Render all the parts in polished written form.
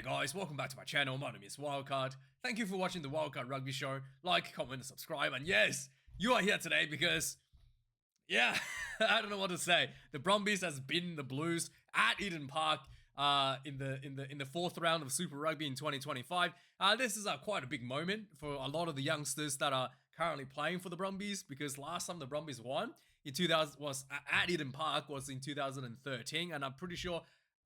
G'day guys, welcome back to my channel. My name is Wildkard. Thank you for watching the Wildkard Rugby Show. Like, comment, and subscribe. And yes, you are here today because, yeah, I don't know what to say. The Brumbies has beaten the Blues at Eden Park in the fourth round of Super Rugby in 2025. This is quite a big moment for a lot of the youngsters that are currently playing for the Brumbies, because last time the Brumbies won in 2000 was at Eden Park was in 2013, and I'm pretty sure,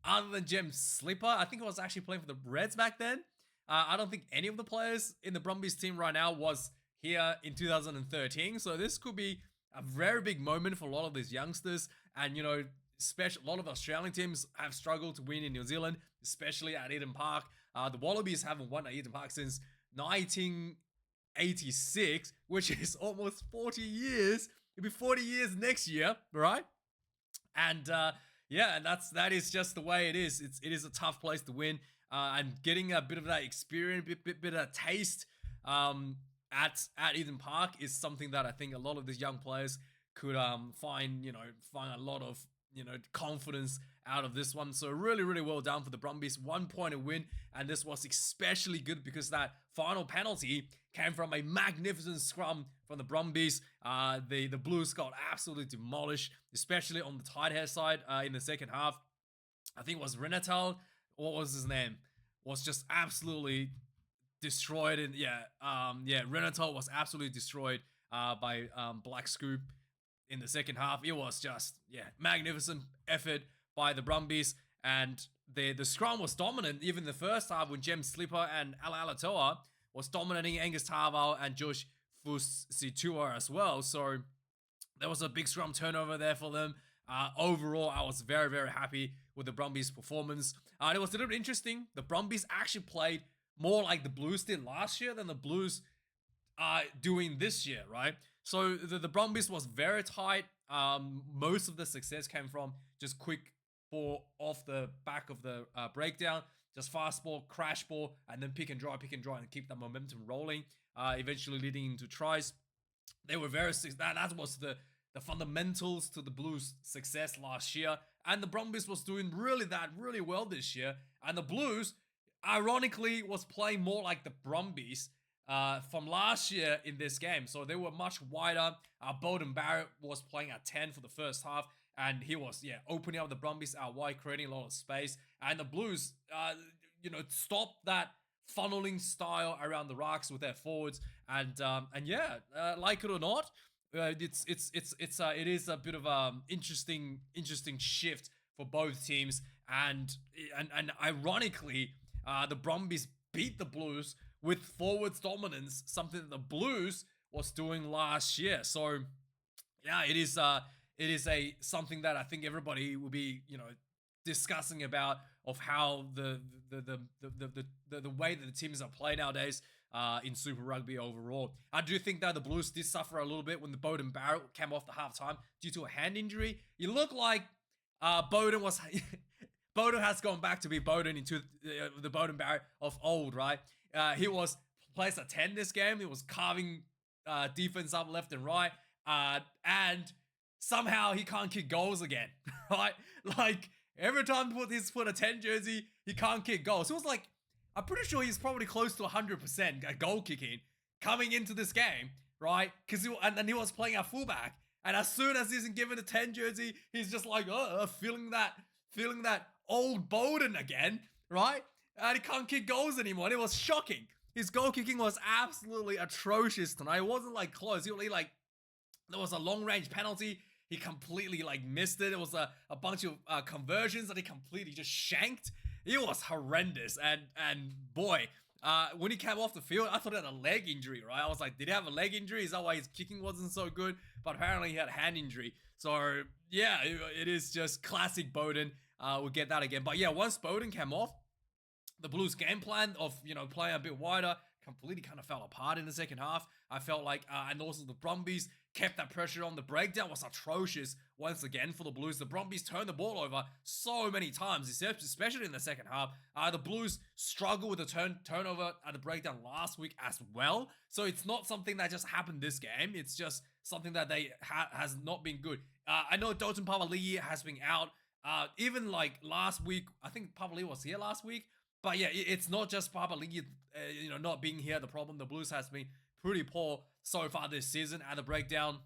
other than Jem Slipper, I think I was actually playing for the Reds back then. I don't think any of the players in the Brumbies team right now was here in 2013. So this could be a very big moment for a lot of these youngsters. And, you know, a lot of Australian teams have struggled to win in New Zealand, especially at Eden Park. The Wallabies haven't won at Eden Park since 1986, which is almost 40 years. It'll be 40 years next year, right? And, yeah, and that is just the way it is. It is a tough place to win, and getting a bit of that experience, bit of taste at Eden Park is something that I think a lot of these young players could find a lot of confidence out of this one. So really well done for the Brumbies. 1 point win, and this was especially good because that final penalty came from a magnificent scrum from the Brumbies. The Blues got absolutely demolished, especially on the tight hair side in the second half. I think it was Renatal, what was his name, was just absolutely destroyed. And Renatal was absolutely destroyed by Black Scoop in the second half. It was just, magnificent effort by the Brumbies, and the scrum was dominant even the first half when Jem Slipper and Ala Alatoa was dominating Angus Tarval and Josh Fusitua as well. So there was a big scrum turnover there for them. Overall, I was very happy with the Brumbies' performance. It was a little bit interesting. The Brumbies actually played more like the Blues did last year than the Blues are doing this year, right? So the Brumbies was very tight. Most of the success came from just quick ball off the back of the breakdown, just fast ball, crash ball, and then pick and dry, and keep that momentum rolling, eventually leading into tries. They were that was the fundamentals to the Blues' success last year, and the Brumbies was doing really well this year, and the Blues, ironically, was playing more like the Brumbies from last year in this game. So they were much wider. Beauden Barrett was playing at 10 for the first half, and he was opening up the Brumbies out wide, creating a lot of space. And the Blues, stopped that funneling style around the rocks with their forwards. And like it or not, it is a bit of a interesting shift for both teams. And ironically, the Brumbies beat the Blues with forwards dominance, something that the Blues was doing last year. So yeah, it is something that I think everybody will be discussing about, of how the way that the teams are playing nowadays in Super Rugby overall. I do think that the Blues did suffer a little bit when the Beauden Barrett came off the halftime due to a hand injury. It looked like Beauden was Beauden has gone back to be Beauden into the Beauden Barrett of old, right? He was placed at 10 this game. He was carving defense up left and right, and somehow he can't kick goals again, right? Like, every time he's put a 10 jersey, he can't kick goals. It was like, I'm pretty sure he's probably close to 100% at goal kicking coming into this game, right? And he was playing at fullback, and as soon as he's given a 10 jersey, he's just like, feeling that old Beauden again, right? And he can't kick goals anymore. And it was shocking. His goal kicking was absolutely atrocious tonight. It wasn't like close. There was a long range penalty. He completely missed it. It was a bunch of conversions that he completely just shanked. It was horrendous. And boy, when he came off the field, I thought he had a leg injury, right? I was like, did he have a leg injury? Is that why his kicking wasn't so good? But apparently he had a hand injury. So yeah, it is just classic Beauden. We'll get that again. But yeah, once Beauden came off, the Blues' game plan of playing a bit wider completely kind of fell apart in the second half. I felt like, and also the Brumbies kept that pressure on. The breakdown was atrocious once again for the Blues. The Brumbies turned the ball over so many times, especially in the second half. The Blues struggled with the turnover at the breakdown last week as well. So it's not something that just happened this game. It's just something that they has not been good. I know Dalton Papali'i has been out. Even last week, I think Papali'i was here last week. But yeah, it's not just Papali'i, not being here the problem. The Blues has been pretty poor so far this season at the breakdown.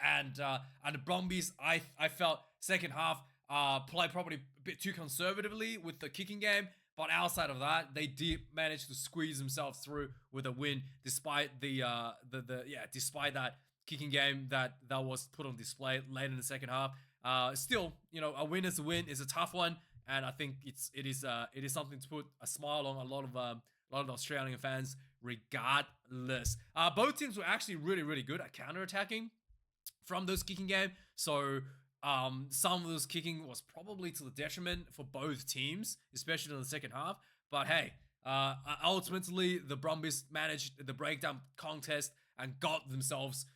And the Brumbies, I felt second half played probably a bit too conservatively with the kicking game. But outside of that, they did manage to squeeze themselves through with a win, despite despite that kicking game that was put on display late in the second half. Still, a win is a win. It's a tough one, and I think it is something to put a smile on a lot of the Australian fans, regardless. Both teams were actually really good at counter-attacking from those kicking game. So some of those kicking was probably to the detriment for both teams, especially in the second half. But hey, ultimately the Brumbies managed the breakdown contest and got themselves,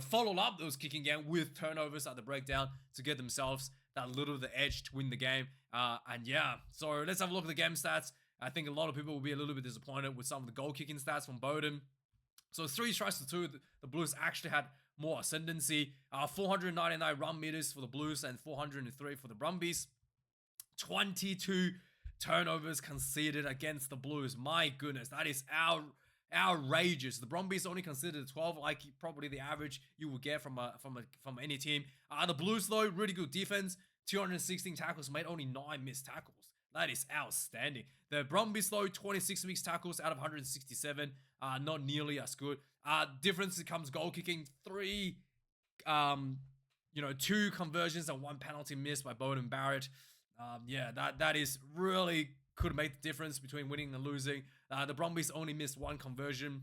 followed up those kicking game with turnovers at the breakdown to get themselves that little of the edge to win the game. And yeah, so let's have a look at the game stats. I think a lot of people will be a little bit disappointed with some of the goal kicking stats from Bowden. So 3 tries to 2, the Blues actually had more ascendancy. 499 run meters for the Blues and 403 for the Brumbies. 22 turnovers conceded against the Blues. My goodness, that is outrageous. The Brumbies only conceded 12, like probably the average you would get from any team. The Blues though, really good defense. 216 tackles made, only 9 missed tackles. That is outstanding. The Brumbies though, 26 missed tackles out of 167. Not nearly as good. Difference comes goal kicking, 3 2 conversions and 1 penalty missed by Bowden Barrett. That is really could make the difference between winning and losing. The Brumbies only missed 1 conversion.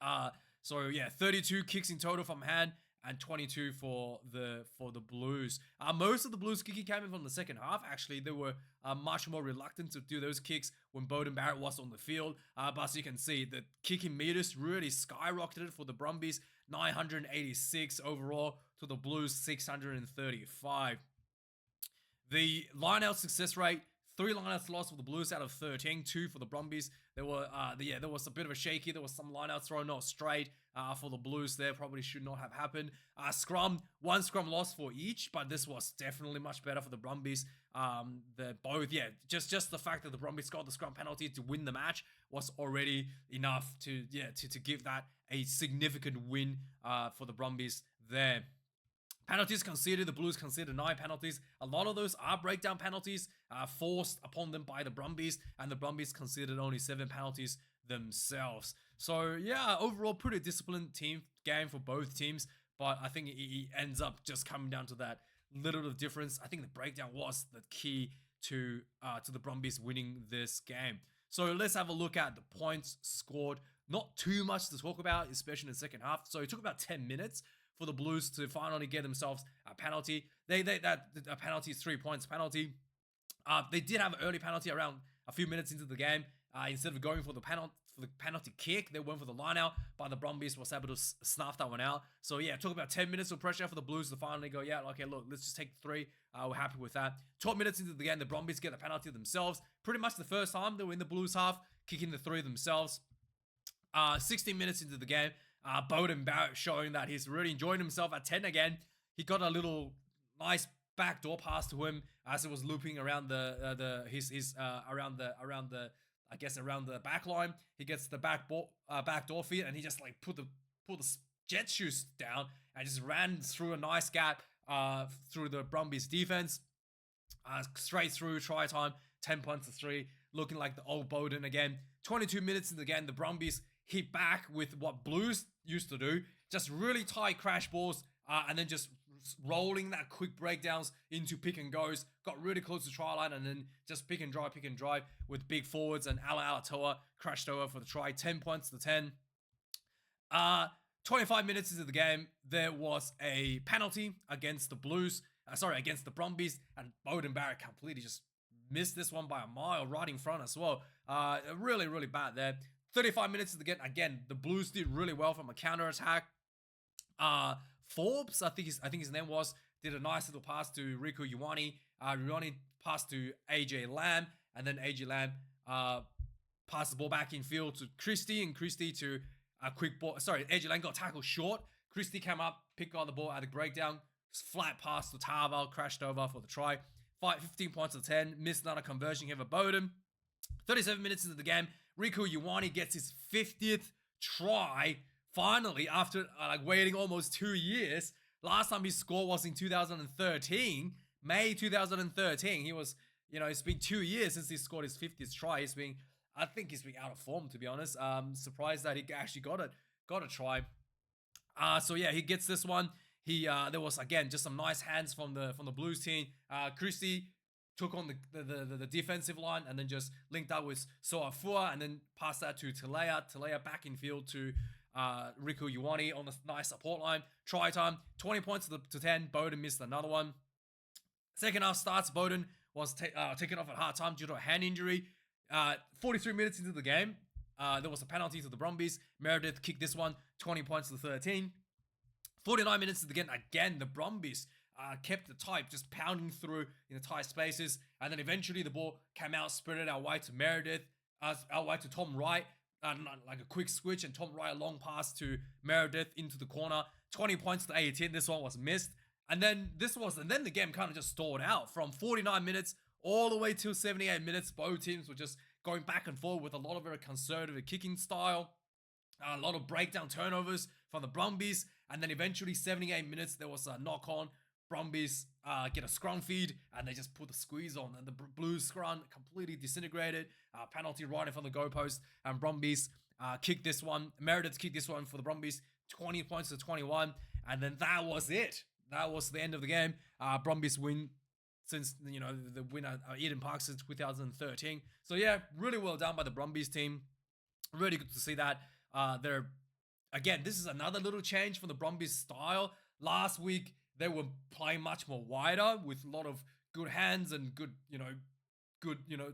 32 kicks in total from hand and 22 for the Blues. Most of the Blues kicking came in from the second half. Actually, they were much more reluctant to do those kicks when Bowden Barrett was on the field. But as you can see, the kicking meters really skyrocketed for the Brumbies, 986 overall to the Blues, 635. The line-out success rate, 3 lineouts lost for the Blues out of 13, 2 for the Brumbies. There was a bit of a shaky. There was some lineouts thrown not straight for the Blues there. Probably should not have happened. Scrum, 1 scrum loss for each, but this was definitely much better for the Brumbies. Just the fact that the Brumbies got the scrum penalty to win the match was already enough to give that a significant win for the Brumbies there. Penalties conceded, the Blues conceded 9 penalties. A lot of those are breakdown penalties forced upon them by the Brumbies, and the Brumbies conceded only 7 penalties themselves. So yeah, overall pretty disciplined team game for both teams, but I think it ends up just coming down to that little bit of difference. I think the breakdown was the key to the Brumbies winning this game. So let's have a look at the points scored. Not too much to talk about, especially in the second half. So it took about 10 minutes for the Blues to finally get themselves a penalty. A penalty is 3 points penalty. They did have an early penalty around a few minutes into the game. Instead of going for the penalty kick, they went for the line out, but the Brumbies was able to snuff that one out. So yeah, it took about 10 minutes of pressure for the Blues to finally go, yeah, okay, look, let's just take 3. We're happy with that. 12 minutes into the game, the Brumbies get the penalty themselves. Pretty much the first time they were in the Blues half, kicking the 3 themselves. 16 minutes into the game, Bowden Barrett showing that he's really enjoying himself at 10 again. He got a little nice backdoor pass to him as it was looping around around the back line. He gets the backdoor feed, and he just like put the jet shoes down and just ran through a nice gap through the Brumbies defense, straight through try time. 10 points to 3, looking like the old Bowden again. 22 minutes in the game, the Brumbies hit back with what Blues used to do, just really tight crash balls, and then just rolling that quick breakdowns into pick and goes. Got really close to try line, and then just pick and drive with big forwards, and Alatoa crashed over for the try. 10 points to 10. 25 minutes into the game, there was a penalty against the against the Brumbies, and Bowden Barrett completely just missed this one by a mile right in front as well. Really bad there. 35 minutes to the game. Again, the Blues did really well from a counter attack. Forbes, I think his name was, did a nice little pass to Riku Ioane. Ioane passed to AJ Lamb, and then AJ Lamb passed the ball back in field to Christie, and Christie to a quick ball. Sorry, AJ Lamb got tackled short. Christie came up, picked on the ball at the breakdown, flat pass to Tarval, crashed over for the try. 15 points to 10, missed another conversion here for Bowden. 37 minutes into the game, Riku Ioane gets his 50th try, finally, after like waiting almost 2 years. Last time he scored was in 2013, May 2013. He was, it's been 2 years since he scored his 50th try. I think he's been out of form, to be honest. Surprised that he actually got a try. So yeah, he gets this one. There was again just some nice hands from the Blues team. Christie took on the defensive line and then just linked up with Soafua and then passed that to Talea. Talea back in field to Riku Ioane on the nice support line. Try time, 20 points to 10. Bowden missed another one. Second half starts. Bowden was taken off at half time due to a hand injury. 43 minutes into the game, there was a penalty to the Brumbies. Meredith kicked this one, 20 points to 13. 49 minutes of the game, again, the Brumbies kept the type, just pounding through in the tight spaces. And then eventually the ball came out, spread out wide to Meredith, out wide to Tom Wright. Like a quick switch, and Tom Wright a long pass to Meredith into the corner. 20 points to 18. This one was missed. And then the game kind of just stalled out from 49 minutes all the way till 78 minutes. Both teams were just going back and forth with a lot of very conservative kicking style. A lot of breakdown turnovers from the Brumbies. And then eventually 78 minutes, there was a knock on. Brumbies get a scrum feed and they just put the squeeze on. And the Blues scrum completely disintegrated. Penalty right in front of the goalpost. And Brumbies kicked this one. Meredith kicked this one for the Brumbies. 20 points to 21. And then that was it. That was the end of the game. Brumbies win since, the win at Eden Park since 2013. So yeah, really well done by the Brumbies team. Really good to see that. Again, this is another little change from the Brumbies style. Last week, they were playing much more wider with a lot of good hands and good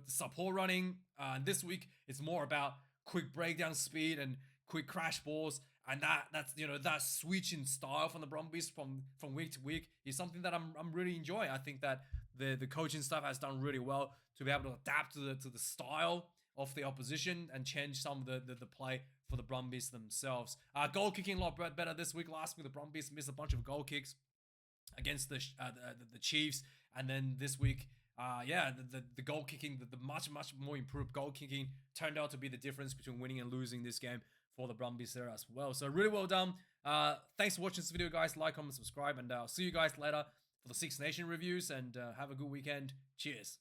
support running. And this week, it's more about quick breakdown speed and quick crash balls. And that switch in style from the Brumbies from week to week is something that I'm really enjoying. I think that the coaching staff has done really well to be able to adapt to the style of the opposition and change some of the play for the Brumbies themselves. Goal kicking a lot better this week. Last week the Brumbies missed a bunch of goal kicks against the Chiefs, and then this week, the goal kicking, the much more improved goal kicking turned out to be the difference between winning and losing this game for the Brumbies there as well. So really well done. Thanks for watching this video, guys. Like, comment, subscribe, and I'll see you guys later for the Six Nation reviews, and have a good weekend. Cheers.